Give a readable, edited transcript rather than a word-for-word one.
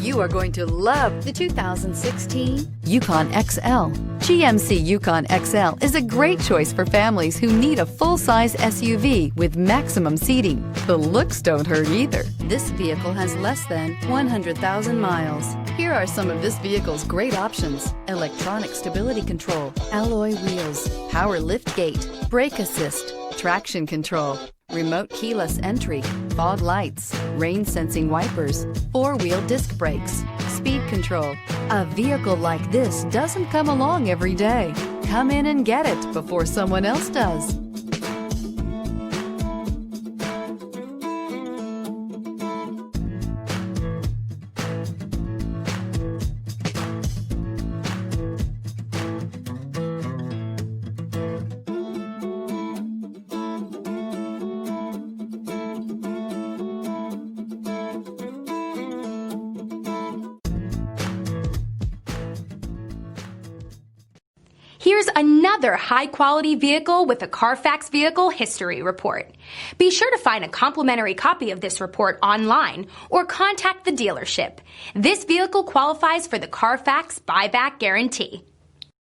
You are going to love the 2016 Yukon XL. GMC Yukon XL is a great choice for families who need a full-size SUV with maximum seating. The looks don't hurt either. This vehicle has less than 100,000 miles. Here are some of this vehicle's great options: electronic stability control, alloy wheels, power lift gate, brake assist, traction control, remote keyless entry, fog lights, rain sensing wipers, four-wheel disc brakes, speed control. A vehicle like this doesn't come along every day. Come in and get it before someone else does. Here's another high-quality vehicle with a Carfax Vehicle History Report. Be sure to find a complimentary copy of this report online or contact the dealership. This vehicle qualifies for the Carfax Buyback Guarantee.